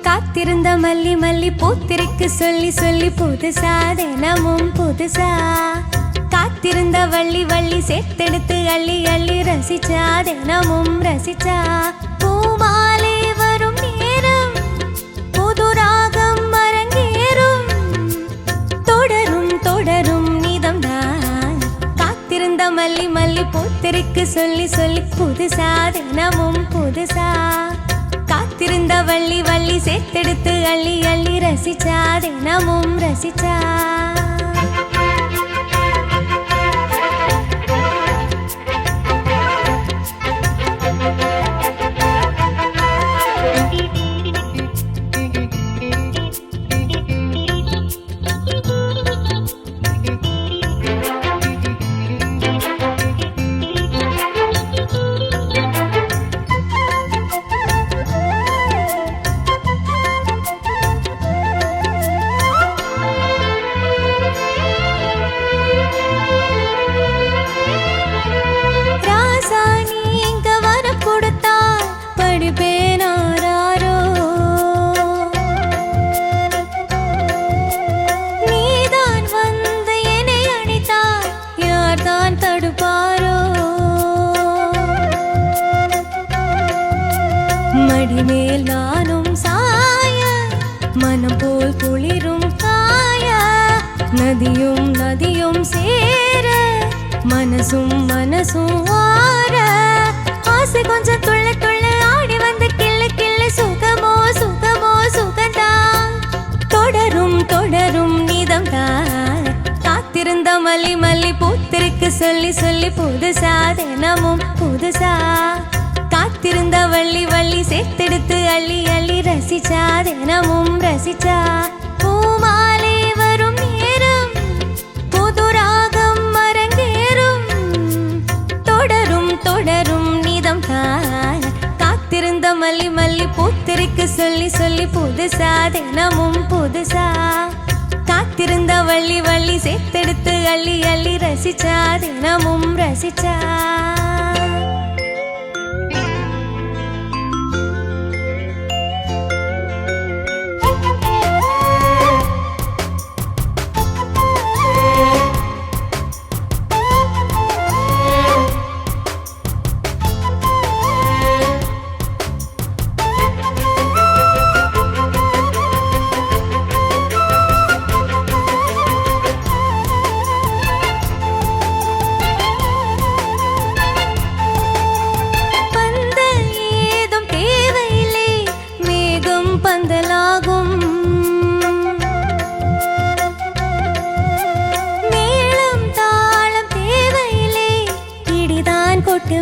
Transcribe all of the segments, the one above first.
காத்திருந்த மல்லி மல்லி பூத்திருக்கு சொல்லி சொல்லி புதுசா தினமும் புதுசா காத்திருந்த வள்ளி வள்ளி சேர்த்தெடுத்து அள்ளி அள்ளி ரசிச்சா தினமும் ரசிச்சா பூமாலை வரும் நேரம் புது ராகம் அரங்கேறும் தொடரும் தொடரும் நீதம்தான் காத்திருந்த மல்லி மல்லி பூத்திருக்கு சொல்லி சொல்லி புதுசா தினமும் புதுசா காத்திருந்த வள்ளி வள்ளி சேர்த்தெடுத்து அள்ளி அள்ளி ரசிச்சா தினமும் ரசிச்சா மடிமேல் நானும் சாய மனம் போல் குளிரும் காய நதியும் நதியும் சேர மனசும் மனசும் வார ஆசை கொஞ்சம் துள்ள துள்ள ஆடி வந்து கிள்ள கிள்ள சுகமோ சுகமோ சுகந்தான் தொடரும் தொடரும் நீதம்தான் காத்திருந்த மல்லி மல்லி பூத்திருக்கு சொல்லி சொல்லி புதுசா தினமும் புதுசா காத்திருந்த வள்ளி வள்ளி சேர்த்தெடுத்து அள்ளி அள்ளி ரசிச்சா தினமும் ரசிச்சா பூமாலை வரும் நேரம் புது ராகம் அரங்கேறும் தொடரும் தொடரும் நீதம் தான் காத்திருந்த மல்லி மல்லி பூத்திருக்கு சொல்லி சொல்லி புதுசா தினமும் புதுசா காத்திருந்த வள்ளி வள்ளி சேர்த்தெடுத்து அள்ளி அள்ளி ரசிச்சா தினமும் ரசிச்சா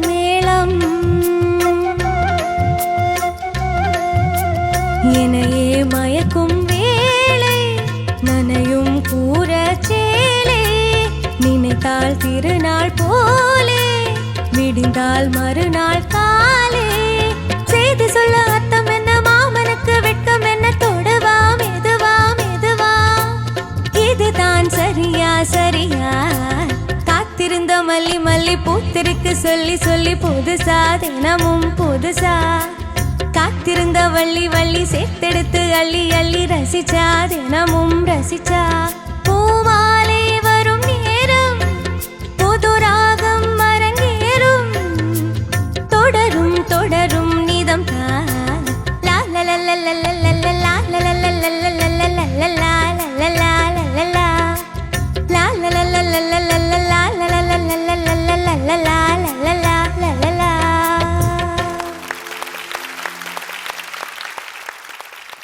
மேளம் எனையே மயக்கும் வேளை நனையும் கூற சேலை நினைத்தால் திருநாள் போலே விடிந்தால் மறுநாள் காலே செய்தி சொல்ல அர்த்தம் என்ன மாமனுக்கு வெட்கம் என்ன தொடுவா மெதுவா மெதுவா இதுதான் சரியா சரியா காத்திருந்த மல்லி மல்லி பூத்திருக்கு சொல்லி சொல்லி புதுசா தினமும் புதுசா காத்திருந்த வள்ளி வள்ளி சேர்த்தெடுத்து அள்ளி அள்ளி ரசிச்சா தினமும் ரசிச்சா பூமாலை வரும் நேரம் புது ராகம் அரங்கேறும் தொடரும் தொடரும் நீதம் தான் லா லா லா லா லா லா லா லா லா லா லா லா லா லா லா லா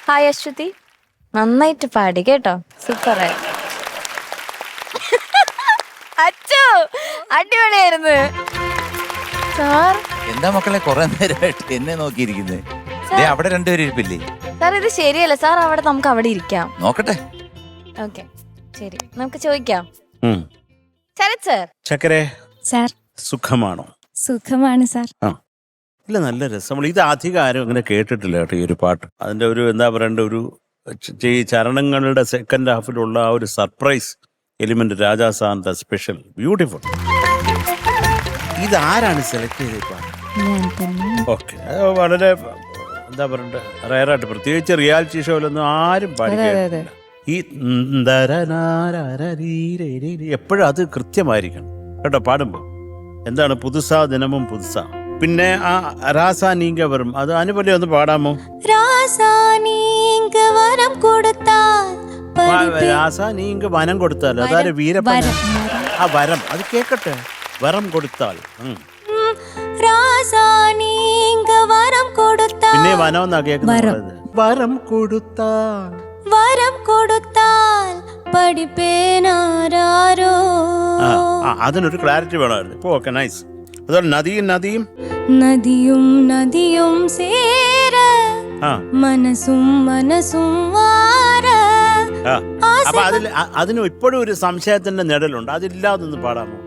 ഹായ് അശ്വതി, നന്നായിട്ട് പാടി കേട്ടോ, സൂപ്പറായി. അച്ചു അടിപൊളിയായിരുന്നു സാർ. എന്താ മക്കളെ കുറെ നേരമായിട്ട് എന്നെ നോക്കിയിരിക്കുന്നത്? അവിടെ രണ്ടുപേരും ഇരിപ്പില്ലേ സാർ? ഇത് ശരിയല്ല സാർ, അവിടെ നമുക്ക് അവിടെ ഇരിക്കാം. നോക്കട്ടെ. ഓക്കെ ശരി, നമുക്ക് ചോദിക്കാം. ശരത് സർ. ചക്കരെ സാർ സുഖമാണോ? സുഖമാണ് സാർ. ആ ഇല്ല, നല്ല രസമുള്ള ഇത് അധികം ആരും അങ്ങനെ കേട്ടിട്ടില്ല കേട്ടോ ഈ ഒരു പാട്ട്. അതിന്റെ ഒരു എന്താ പറയണ്ട ഒരു ഈ ചരണങ്ങളുടെ സെക്കൻഡ് ഹാഫിലുള്ള ആ ഒരു സർപ്രൈസ് എലിമെന്റ് രാജാ സാറിന്റെ സ്പെഷ്യൽ ബ്യൂട്ടിഫുൾ. ഇത് ആരാണ് സെലക്ട് ചെയ്ത ഈ പാട്ട്? ഞാൻ തന്നെ. ഓക്കെ, വളരെ എന്താ പറയണ്ട റയറായിട്ട്, പ്രത്യേകിച്ച് റിയാലിറ്റി ഷോയിലൊന്നും ആരും പാടി കേട്ടിട്ടില്ല. ഈ എപ്പോഴും അത് കൃത്യമായിരിക്കണം കേട്ടോ പാടുമ്പോ. എന്താണ് പുതുസാ ദിനമും പുതുസാ. പിന്നെ ആ രാസാ നീങ്ക വരും, അത് അനുപല്ലി ഒന്ന് പാടാമോ? രാസാ നീങ്ക വരം കൊടുത്താൽ രാസാ നീങ്ക വനം കൊടുത്താൽ, അതായത് വീരപ്പൻ. ആ വരം അത് കേക്കട്ടെ, വരം കൊടുത്താൽ. രാസാ നീങ്ക വരം കൊടുത്താൽ. പിന്നെ വനം എന്നാ കേൾക്കുന്നത്. വരം കൊടുത്താൽ, വരം കൊടുത്താൽ പഠിപ്പേനാരോ. അതിനൊരു ക്ലാരിറ്റി വേണമായിരുന്നു. ഇപ്പൊ ഓക്കെ, നൈസ്. അതുപോലെ നദിയും നദിയും നദിയും നദിയും സേര മനസ്സും മനസ്സും വാര. അപ്പൊ അതിന് ഇപ്പോഴും ഒരു സംശയത്തിന്റെ നിഴലുണ്ട്, അതില്ലാതൊന്ന് പാടാമോ?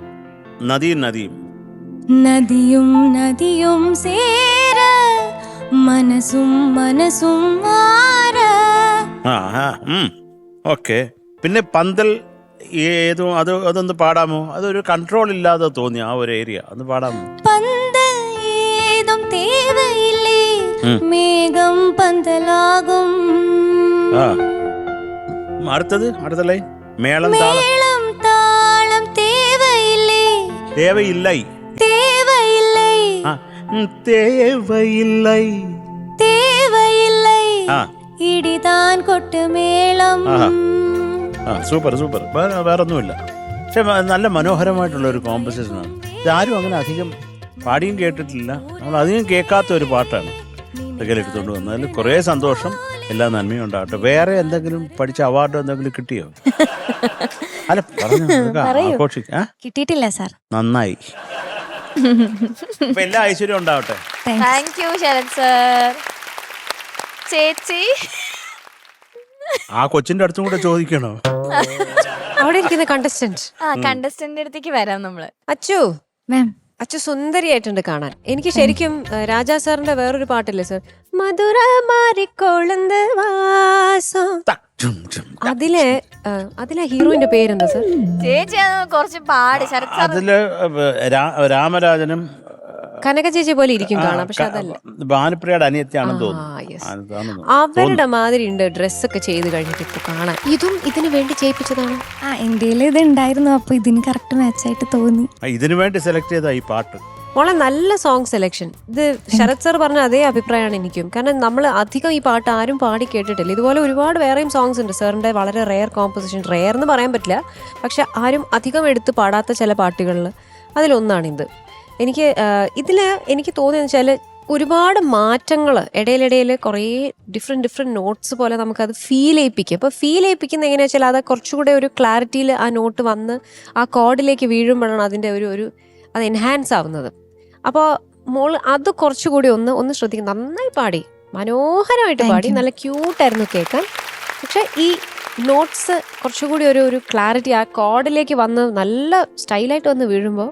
നദിയും നദിയും നദിയും നദിയും സേര മനസ്സും മനസ്സും വാര. ഓക്കെ. പിന്നെ പന്തൽ ഏതോ അതൊന്ന് പാടാമോ? അതൊരു കൺട്രോൾ ഇല്ലാതെ തോന്നി ആ ഒരു ഏരിയ, ഒന്ന് പാടാമോ? പന്തൽ ഏതും തേവയില്ലേ, മേഘം പന്തലാകും. അടുത്ത ലൈൻ മേളം മേളം താളം തേവയില്ലേ, തേവയില്ലേ, തേവയില്ലേ, തേവയില്ലേ, തേവയില്ലേ, ഇടിതാൻ കൊട്ടുമേളം. Super super. വേറൊന്നുമില്ല, പക്ഷെ നല്ല മനോഹരമായിട്ടുള്ള ഒരു കോമ്പസിഷനാണ്. ഇതാരും അങ്ങനെ അധികം പാടിയും കേട്ടിട്ടില്ല, നമ്മൾ അധികം കേൾക്കാത്ത ഒരു പാട്ടാണ് എടുത്തുകൊണ്ട് വന്നത്. അതിൽ കുറേ സന്തോഷം, എല്ലാ നന്മയും ഉണ്ടാകട്ടെ. വേറെ എന്തെങ്കിലും പഠിച്ച അവാർഡ് എന്തെങ്കിലും കിട്ടിയോ? അല്ല ആഘോഷിക്ക. കിട്ടിയിട്ടില്ല സാർ. നന്നായി. അപ്പൊ എല്ലാ ഐശ്വര്യം ഉണ്ടാവട്ടെ. Thank you Sharath sir. ചേച്ചി ആ കൊച്ചിന്റെ അടുത്തും കൂടെ ചോദിക്കണോ? അവിടെ ഇരിക്കുന്ന കണ്ടസ്റ്റന്റ്. കണ്ടസ്റ്റന്റ് അടുത്തേക്ക് വരാം നമ്മള്. അച്ചു മാം, അച്ചു സുന്ദരിയായിട്ടുണ്ട് കാണാൻ. എനിക്ക് ശരിക്കും രാജാ സാറിന്റെ വേറൊരു പാട്ടില്ലേ സർ, മധുര മാറിക്കൊളുന്ത് വാസം, അതിലെ ഹീറോയിന്റെ പേരെന്താ സർ? ചേച്ചി കുറച്ച് പാട്. ശരത് സാർ അതില് രാമരാജനും കനക ചേച്ചി പോലെ ഇരിക്കും കാണാൻ, പക്ഷെ അതല്ല. ഭാനുപ്രിയയുടെ അനിയത്തിയാണെന്ന് തോന്നുന്നു. അവരുടെ മാതിരി ഉണ്ട് ഡ്രസ്സൊക്കെ ചെയ്ത് കഴിഞ്ഞിട്ട് ഇപ്പൊ കാണാൻ. ഇതും ഇതിനു വേണ്ടി ചെയ്യിപ്പിച്ചതാണ്. എന്റെ ഇത് ഉണ്ടായിരുന്നു, അപ്പൊ ഇതിന് കറക്റ്റ് മാച്ചായിട്ട് തോന്നി. ഇതിനു വേണ്ടി സെലക്ട് ചെയ്ത ഈ പാട്ട് മോളെ നല്ല സോങ് സെലക്ഷൻ. ഇത് ശരത് സർ പറഞ്ഞ അതേ അഭിപ്രായമാണ് എനിക്കും. കാരണം നമ്മൾ അധികം ഈ പാട്ട് ആരും പാടി കേട്ടിട്ടില്ല. ഇതുപോലെ ഒരുപാട് വേറെയും സോങ്സ് ഉണ്ട് സാറിന്റെ, വളരെ റെയർ കോമ്പോസിഷൻ. റെയർ എന്ന് പറയാൻ പറ്റില്ല, പക്ഷെ ആരും അധികം എടുത്ത് പാടാത്ത ചില പാട്ടുകളിൽ അതിലൊന്നാണിത്. എനിക്ക് തോന്നിയെന്ന് വെച്ചാൽ ഒരുപാട് മാറ്റങ്ങൾ ഇടയിലിടയിൽ കുറേ ഡിഫറെൻറ്റ് നോട്ട്സ് പോലെ നമുക്കത് ഫീൽ ചെയ്യിപ്പിക്കും. അപ്പോൾ ഫീൽ ചെയ്യിപ്പിക്കുന്ന എങ്ങനെയാ വെച്ചാൽ അത് കുറച്ചുകൂടെ ഒരു ക്ലാരിറ്റിയിൽ ആ നോട്ട് വന്ന് ആ കോഡിലേക്ക് വീഴുമ്പോഴാണ് അതിൻ്റെ ഒരു അത് എൻഹാൻസ് ആവുന്നത്. അപ്പോൾ മോൾ അത് കുറച്ചുകൂടി ഒന്ന് ശ്രദ്ധിക്കും. നന്നായി പാടി, മനോഹരമായിട്ട് പാടി, നല്ല ക്യൂട്ടായിരുന്നു കേൾക്കാൻ. പക്ഷെ ഈ നോട്ട്സ് കുറച്ചുകൂടി ഒരു ക്ലാരിറ്റി ആ കോഡിലേക്ക് വന്ന് നല്ല സ്റ്റൈലായിട്ട് വന്ന് വീഴുമ്പോൾ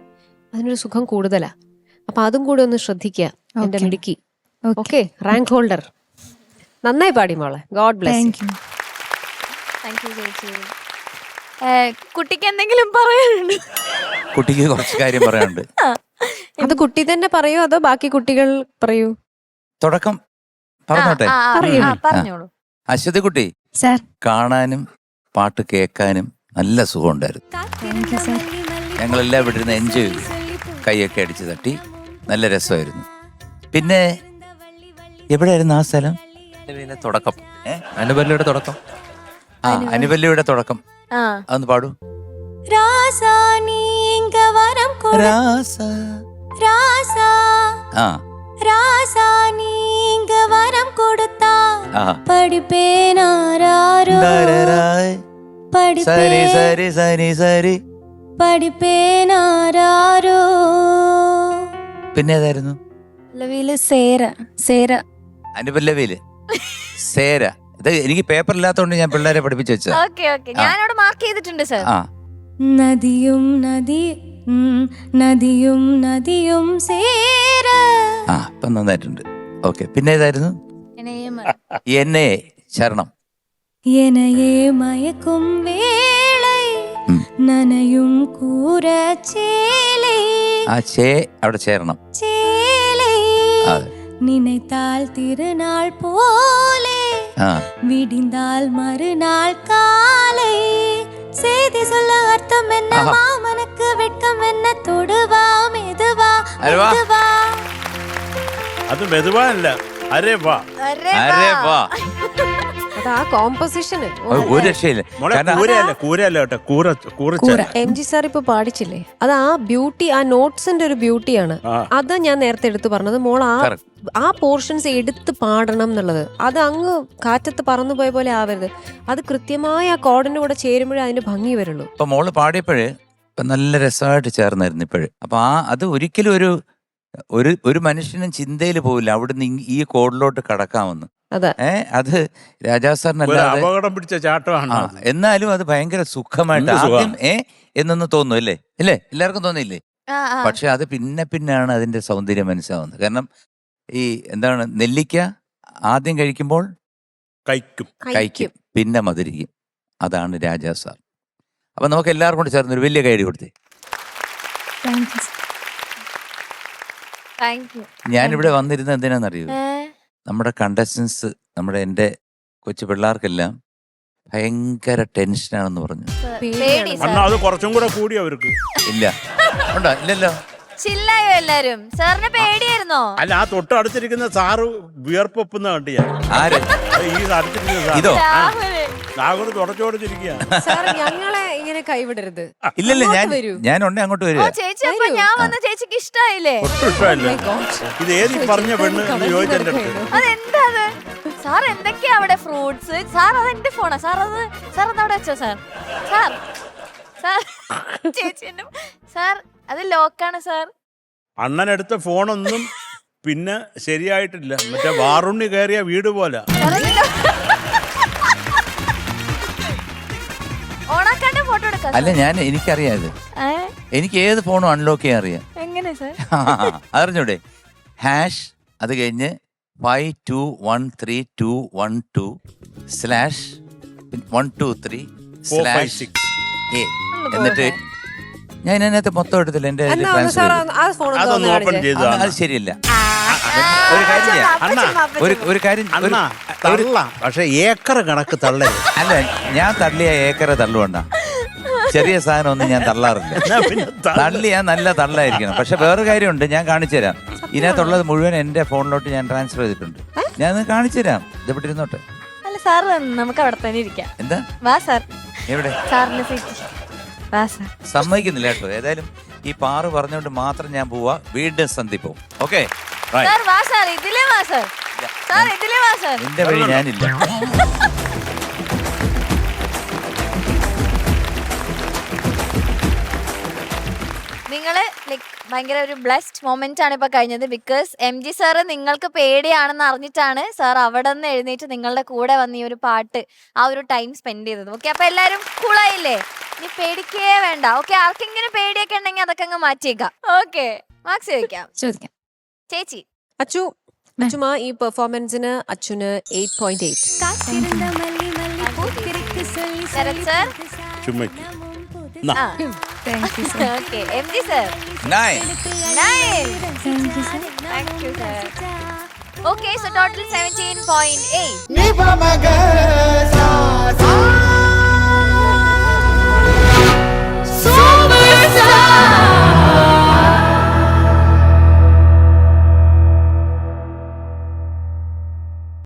അതിനൊരു സുഖം കൂടുതലാണ്. അപ്പൊ അതും കൂടി ഒന്ന് ശ്രദ്ധിക്കുക എന്റെ മിടുക്കി. ഓക്കെ, റാങ്ക് ഹോൾഡർ നന്നായി പാടി മോളെ. God bless. താങ്ക് യു ചേച്ചി. കുട്ടിക്ക് എന്തെങ്കിലും പറയാനുണ്ട്? കുട്ടിക്ക് കുറച്ച് കാര്യം പറയാനുണ്ട്. അത് കുട്ടി തന്നെ പറയൂ അതോ ബാക്കി കുട്ടികൾ പറയൂ? തുടക്കം പറഞ്ഞോട്ടെ. പറഞ്ഞോളൂ. അശ്വതി കുട്ടി, സാർ കാണാനും പാട്ട് കേൾക്കാനും നല്ല സുഖമുണ്ടായിരുന്നു. ഞങ്ങളെല്ലാം ഇവിടെ ഇരുന്ന് എൻജോയ് ചെയ്തു, കൈയൊക്കെ അടിച്ച് തട്ടി, നല്ല രസമായിരുന്നു. പിന്നെ എവിടെയായിരുന്നു ആ സ്ഥലം? തുടക്കം അനുപല്ലിയുടെ തുടക്കം. അനുപല്ലിയുടെ തുടക്കം അതൊന്ന് പാടൂ. പിന്നെ ഏതായിരുന്നു? അനുപല്ലവിയില് സേര. ഇത് എനിക്ക് പേപ്പർ ഇല്ലാത്തതുകൊണ്ട് ഞാൻ പിള്ളേരെ പഠിപ്പിച്ചു വെച്ചത്. ഞാനവിടെ മാർക്ക് ചെയ്തിട്ടുണ്ട് സർ. നദിയും നദിയും സേര. ആ ഇപ്പം നന്നായിട്ടുണ്ട്. ഓക്കെ, പിന്നെ ഏതായിരുന്നു? എന്നെ ശരണം. എനയെ മയക്കും വേളை നനയും കൂരച്ചേலை. ആ ചേ അവിടെ ചേരണം. ചേலை நினைத்தால் திருநாள் போலே விடிந்தால் மறுநாள் காலை. செய்தி சொல்ல அர்த்தம் என்ன, மாமனுக்கு வெட்கம் என்ன, தொடுவா மெதுவா மெதுவா. അത് മെതുവാനല്ല, അരേ വാ. അരേ വാ. അത് ആ കോമ്പോസിഷന് ഒരു രക്ഷയില്ല. കൂരയല്ല കേട്ടോ, കൂറ. എം ജി സാർ ഇപ്പൊ പാടിച്ചില്ലേ, അത് ആ ബ്യൂട്ടി, ആ നോട്ട്സിന്റെ ഒരു ബ്യൂട്ടിയാണ്. അത് ഞാൻ നേരത്തെ എടുത്തു പറഞ്ഞത്. മോൾ ആ പോർഷൻസ് എടുത്ത് പാടണം എന്നുള്ളത്, അത് അങ്ങ് കാറ്റത്ത് പറന്നു പോയ പോലെ ആവരുത്. അത് കൃത്യമായ ആ കോഡിന്റെ കൂടെ ചേരുമ്പോഴേ അതിന്റെ ഭംഗി വരുള്ളൂ. ഇപ്പൊ മോള് പാടിയപ്പോഴ് നല്ല രസമായിട്ട് ചേർന്നായിരുന്നു ഇപ്പോഴു്. അപ്പൊ അത് ഒരിക്കലും ഒരു മനുഷ്യനും ചിന്തയിൽ പോവില്ല അവിടുന്ന് ഈ കോഡിലോട്ട് കടക്കാമെന്ന്. അത് രാജാ സാറിനല്ല, അപകടം പിടിച്ച ചാട്ടമാണ്. എന്നാലും അത് ഭയങ്കര സുഖമായിട്ട് ആദ്യം എന്നൊന്ന് തോന്നും അല്ലേ? എല്ലാവർക്കും തോന്നിയില്ലേ? പക്ഷെ അത് പിന്നെയാണ് അതിന്റെ സൗന്ദര്യം മനസ്സിലാവുന്നത്. കാരണം ഈ എന്താണ്, നെല്ലിക്ക ആദ്യം കഴിക്കുമ്പോൾ കഴിക്കും, പിന്നെ മധുരിക്കും. അതാണ് രാജാ സാർ. അപ്പൊ നമുക്ക് എല്ലാവർക്കും കൂടെ ചേർന്ന് ഒരു വലിയ കൈയടി കൊടുത്തേ. ഞാനിവിടെ വന്നിരുന്നത് എന്തിനാണെന്നറിയൂ? നമ്മുടെ കണ്ടസ്റ്റൻസ്, എൻ്റെ കൊച്ചു പിള്ളേർക്കെല്ലാം ഭയങ്കര ടെൻഷനാണെന്ന് പറഞ്ഞു. അത് കുറച്ചും കൂടെ കൂടി അവർക്ക്. ഇല്ല, ഉണ്ടോ? ഇല്ലല്ലോ. ചില്ലായോ എല്ലാരും? സാറിന് പേടിയായിരുന്നോ? അല്ല, ആ തൊട്ടടുത്തിരിക്കുന്ന സാറ് വിയർപ്പൊപ്പുന്ന കണ്ടിയാ. ആര്? ഈ അടുത്തിരിക്കുന്ന ഇതോ? നാഗോട് തുടച്ചോടിച്ചിരിക്കുക. ഞങ്ങളെ ഇങ്ങനെ കൈവിടരുത്. ഇല്ലല്ല, ഞാൻ അങ്ങോട്ട് വരിക. ചേച്ചി, അപ്പൊ ഞാൻ വന്ന ചേച്ചിക്ക് ഇഷ്ടായില്ലേ? ഒട്ടും ഇഷ്ടമല്ല. ഇത് ഏത് പറഞ്ഞ പെണ്ണ് എന്ന് ചോദിച്ചെന്റെ അടുത്ത്. അതെന്താ സാർ? എന്തൊക്കെയാ അവിടെ? ഫ്രൂട്ട്സ്. സാർ അത് എന്റെ ഫോണാ. സാർ അവിടെ വെച്ചോ സാർ. ചേച്ചി സാർ, അത് ലോക്കാണ് സാർ. അണ്ണനെടുത്ത ഫോണൊന്നും പിന്നെ ശരിയായിട്ടില്ല. മറ്റേ വാറുണ്ണി കയറിയ വീട് പോലെ. ഓണാക്കാന്റെ ഫോട്ടോ എടുക്കാം. അല്ല, എനിക്കറിയാം ഇത്. എനിക്ക് ഏത് ഫോണും അൺലോക്ക് ചെയ്യാൻ അറിയാം. എങ്ങനെ സാർ? അറിഞ്ഞൂടെ? # അത് കഴിഞ്ഞ് 52132123/123/A. എന്നിട്ട് ഞാൻ ഇതിനകത്ത് മൊത്തം എടുത്തില്ല. എന്റെ അതൊന്നും ഓപ്പൺ ചെയ്തു. അത് ശരിയല്ല. ഒരു കാര്യം, പക്ഷെ ഏക്കർ കണക്ക് തള്ളരുത്. അല്ല, ഞാൻ തള്ളിയ ഏക്കറെ തള്ളുകൊണ്ട. ചെറിയ സാധനം ഒന്നും ഞാൻ തള്ളാറില്ല. തള്ളിയാ നല്ല തള്ളായിരിക്കണം. പക്ഷെ വേറൊരു കാര്യമുണ്ട്, ഞാൻ കാണിച്ചു തരാം. ഇതിനകത്തുള്ളത് മുഴുവൻ എന്റെ ഫോണിലോട്ട് ഞാൻ ട്രാൻസ്ഫർ ചെയ്തിട്ടുണ്ട്. ഞാൻ കാണിച്ചു തരാം. ഇതെവിടെ ഇരുന്നോട്ടെ. അല്ല സാർ, നമുക്ക് അവിടെ തന്നെ ഇരിക്കാം. എന്താ? വാ സാർ. എവിടെ? സാറിന്റെ സീറ്റ്. വാ സാർ. സമ്മതിക്കുന്നില്ല കേട്ടോ. ഏതായാലും ഈ പാറ് പറഞ്ഞുകൊണ്ട് മാത്രം ഞാൻ പോവാ. വീണ്ടും സന്ധിപ്പവും. ഓക്കെ, സാർ വാ സാർ. ഇതിലേ വാ സാർ. സാർ ഇതിലേ വാ സാർ. എന്റെ വഴി ഞാനില്ല. നിങ്ങള് ഭയങ്കര ഒരു ബ്ലെസ്ഡ് മൊമെന്റ് ആണ് ഇപ്പൊ കഴിഞ്ഞത്. ബിക്കോസ് എം ജി സാറ് നിങ്ങൾക്ക് പേടിയാണെന്ന് അറിഞ്ഞിട്ടാണ് സാർ അവിടെ നിന്ന് എഴുന്നേറ്റ് നിങ്ങളുടെ കൂടെ വന്ന് ഈ ഒരു പാട്ട്, ആ ഒരു ടൈം സ്പെൻഡ് ചെയ്തത്. ഓക്കെ, അപ്പൊ എല്ലാരും കൂളായില്ലേ? ഇനി പേടിക്കേ വേണ്ട. ഓക്കെ, ആർക്കെങ്കിലും പേടിയൊക്കെ ഉണ്ടെങ്കിൽ അതൊക്കെ അങ്ങ് മാറ്റിയേക്കാം. ഓക്കെ, മാർക്സ് ചോദിക്കാം. ചേച്ചി. അച്ചുമാ, ഈ പെർഫോമൻസിന് അച്ചുന് 8.8. ശരത് സർ. ചുമ്മയ്ക്ക് okay, M G sir. 9. Thank you sir. Okay, so total 17.8.